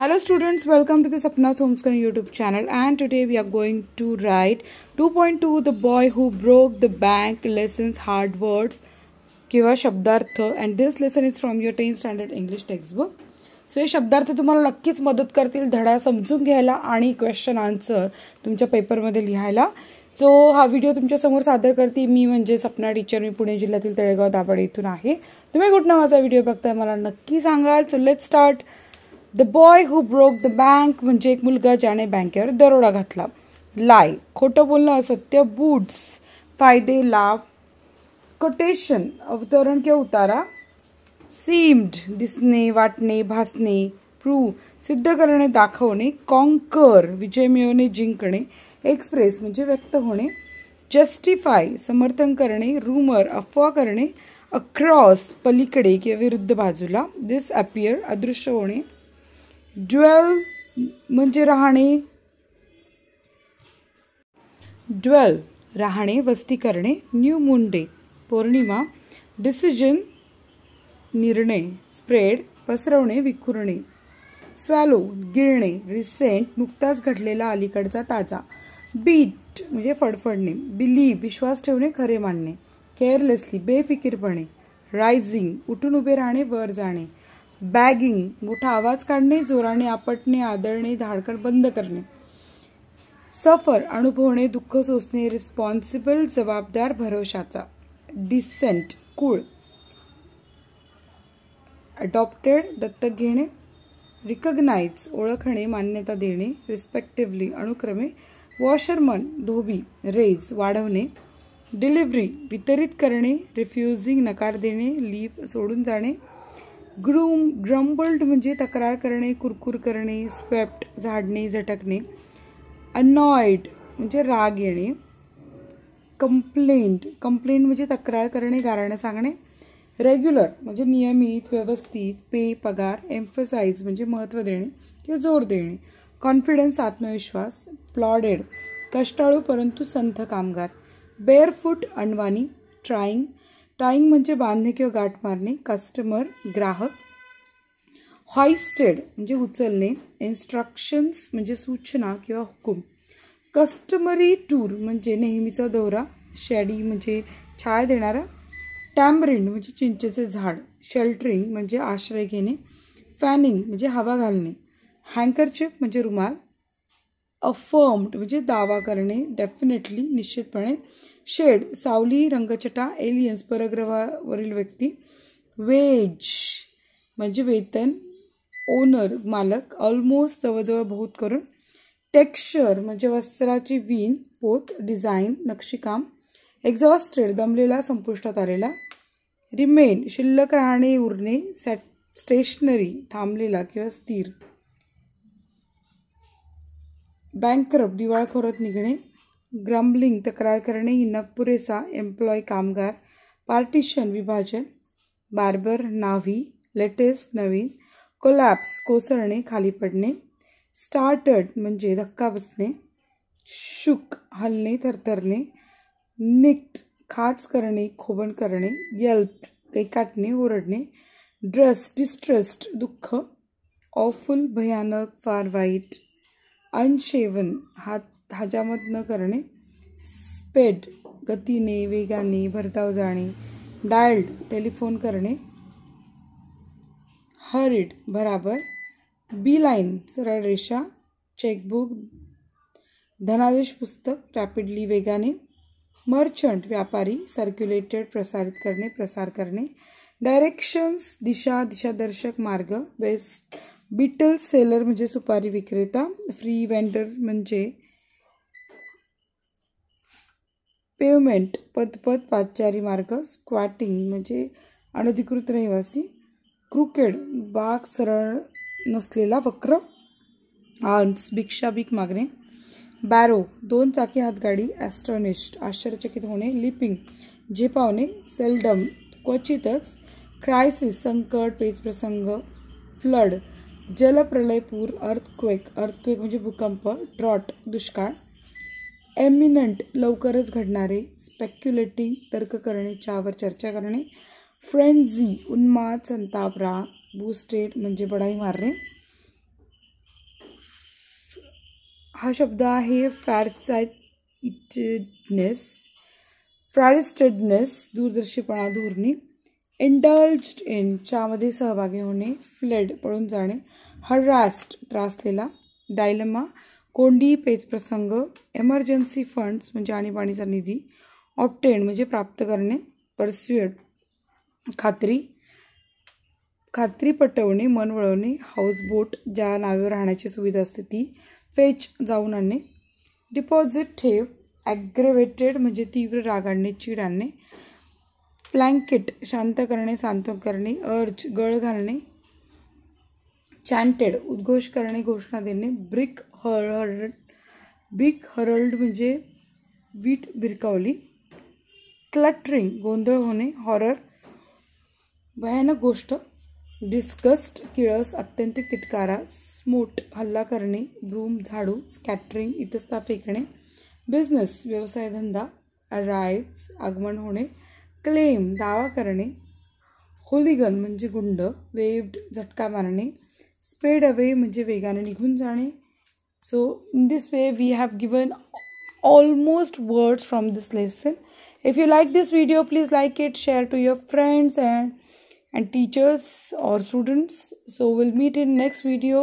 Hello students, welcome to the Sapna's Homeschooling YouTube channel, and today we are going to write 2.2 The Boy Who Broke the Bank Lessons Hard Words किंवा शब्दार्थ, and this lesson is from your 10th standard English textbook. So हे शब्दार्थ तुम्हाला नक्कीच मदत करतील धडा समजून घ्यायला आणि क्वेश्चन आन्सर तुमच्या पेपरमध्ये लिहायला. सो हा व्हिडिओ तुमच्या समोर सादर करते मी म्हणजे सपना टीचर. मी पुणे जिल्ह्यातील तळेगाव दाभाडे इथून आहे. तुम्ही कुठनं माझा व्हिडिओ बघताय मला नक्की सांगाल. So let's start. The boy who broke the bank म्हणजे एक मुलगा ज्याने बँकेवर दरोडा घातला. लाय खोटं बोलणं असत्य. बूट्स फायदे लाभ. कोटेशन अवतरण किंवा उतारा. सीम्ड दिसणे वाटणे भासणे. प्रूव्ह सिद्ध करणे दाखवणे. कॉन्कर विजय मिळवणे जिंकणे. एक्सप्रेस म्हणजे व्यक्त होणे. जस्टिफाय समर्थन करणे. रूमर अफवा करणे. अक्रॉस पलीकडे किंवा विरुद्ध बाजूला. डिसअपियर अदृश्य होणे. ड्वेल म्हणजे राहणे. ड्वेल राहणे वस्ती करणे. न्यू मून डे पौर्णिमा. डिसिजन निर्णय. स्प्रेड पसरवणे विखुरणे. स्वॅलो गिळणे. रिसेंट नुकताच घडलेला अलीकडचा ताजा. बीट म्हणजे फडफडणे. बिलीव्ह विश्वास ठेवणे खरे मानणे. केअरलेसली बेफिकीरपणे. रायझिंग उठून उभे राहणे वर जाणे. बॅगिंग मोठा आवाज काढणे जोराने आपटणे आदळणे धाडकन बंद करणे. सफर अनुभवणे दुःख सोसणे. रिस्पॉन्सिबल जबाबदार भरवशाचा. डिसेंट कुळ. अडॉप्टेड दत्तक घेणे. रिकग्नाइज ओळखणे मान्यता देणे. रिस्पेक्टिव्हली अनुक्रमे. वॉशरमन धोबी. रेज वाढवणे. डिलिव्हरी वितरित करणे. रिफ्युजिंग नकार देणे. लीव सोडून जाणे. ग्रम्बल्ड म्हणजे तक्रार करणे कुरकुर करणे. स्वेप्ट झाडणे झटकणे. अनॉइड म्हणजे राग येणे. कंप्लेंट म्हणजे तक्रार करणे गाऱ्हाणे सांगणे. रेग्युलर म्हणजे नियमित व्यवस्थित. पे पगार. एम्फसाइज म्हणजे महत्त्व देणे किंवा जोर देणे. कॉन्फिडन्स आत्मविश्वास. प्लॉडेड कष्टाळू परंतु संथ कामगार. बेअरफूट अनवाणी. टाईंग म्हणजे बांधणे किंवा गाठ मारणे. कस्टमर ग्राहक. हॉइस्टेड म्हणजे उचलणे. इन्स्ट्रक्शन्स म्हणजे सूचना किंवा हुकूम. कस्टमरी टूर म्हणजे नेहमीचा दौरा. शॅडी म्हणजे छाया देणारा. टॅम्बरिन म्हणजे चिंचेचे झाड. शेल्टरिंग म्हणजे आश्रय घेणे. फॅनिंग म्हणजे हवा घालणे. हँकरचिप म्हणजे रुमाल. अफर्म्ड म्हणजे दावा करणे डेफिनेटली निश्चितपणे. शेड सावली रंगछटा. एलियन्स परग्रहावरील व्यक्ती. वेज म्हणजे वेतन. ओनर मालक. ऑलमोस्ट जवळजवळ बहुत करून. टेक्स्चर म्हणजे वस्त्राची वीण पोत. डिझाईन नक्षीकाम. एक्झॉस्टेड दमलेला संपुष्टात आलेला. रिमेन शिल्लक राहणे उरणे. स्टेशनरी थांबलेला किंवा स्थिर. बँकरप्ट दिवाळखोरात निघणे. ग्रम्बलिंग तक्रार करणे. इनफ पुरेसा. एम्प्लॉय कामगार. पार्टिशन विभाजन. बार्बर न्हावी. लेटेस्ट नवीन. कोलॅप्स कोसळणे खाली पडणे. स्टार्टड म्हणजे धक्का बसणे. शुक हलणे थरथरणे. निक्ट खाच करणे खोबण करणे. येल्प कैकाटणे ओरडणे. डिस्ट्रेस्ड दुःख. ऑफुल भयानक फार वाईट. अनशेवन हात हजामत न करणे. स्पेड गतीने वेगाने भरधाव जाणे. डायल्ड टेलिफोन करणे. हरिड भराभर. बीलाईन सरळ रेषा. चेकबुक. धनादेश पुस्तक रॅपिडली वेगाने. मर्चंट व्यापारी. सर्क्युलेटेड प्रसारित करणे प्रसार करणे. डायरेक्शन्स दिशादर्शक मार्ग. बेस्ट बिटल सेलर म्हणजे सुपारी विक्रेता. फ्री वेंडर म्हणजे पेवमेंट पदपद पादचारी मार्ग. स्क्वॅटिंग म्हणजे अनधिकृत रहिवासी. क्रुकेड बाग सरळ नसलेला वक्र. आर्म्स भिक्षा भीक मागणे. बॅरो दोन चाकी हातगाडी. ॲस्टॉनिश्ड आश्चर्यचकित होणे. लिपिंग झेपावणे. सेल्डम क्वचितच. क्रायसिस संकट पेचप्रसंग. फ्लड जलप्रलय पूर. अर्थक्वेक म्हणजे भूकंप. ड्रॉट दुष्काळ. एमिनंट लवकरच घडणारे. स्पेक्युलेटिंग तर्क करणे चहावर चर्चा करणे. फ्रेंझी उन्माद संताप राग. बूस्टेड म्हणजे बढाई मारणे. हा शब्द आहे फॅरिस्टेडनेस, दूरदर्शीपणा, धोरणी. इंडल्ज्ड इन, च्यामध्ये सहभागी होणे. फ्लेड, पळून जाणे. हरास्ड, त्रासलेला. डायलेमा, कोंडी, पेचप्रसंग. एमर्जन्सी फंड्स म्हणजे आणीबाणीचा निधी. ऑब्टेन म्हणजे प्राप्त करणे. परस्युएड, खात्री पटवणे, मन वळवणे. हाऊसबोट, ज्या नावेवर राहण्याची सुविधा असते ती. फेच, जाऊन आणणे. डिपॉझिट, ठेव. ॲग्रेवेटेड म्हणजे तीव्र राग आणणे, चीड आणणे. प्लँकेट, शांत करणे, सांत्वन करणे. अर्ज, गळ घालणे. चॅन्टेड, उद्घोष करणे, घोषणा देणे. बिग हरल्ड म्हणजे वीट भिरकावली. क्लटरिंग, गोंधळ होणे. हॉरर, भयानक गोष्ट. डिस्गस्ट, किळस, अत्यंत तिटकारा. स्मोट, हल्ला करणे. ब्रूम, झाडू. स्कॅटरिंग, इतस्ता फेकणे. बिझनेस, व्यवसाय धंदा. अराइव्ह, आगमन होणे. क्लेम, दावा करणे. होलिगन म्हणजे गुंड. वेव्ड, झटका मारणे. स्पेड अवे म्हणजे वेगाने निघून जाणे. So in this way we have given almost words from this lesson. If you like this video, please like it, share to your friends and teachers or students. So we'll meet in next video.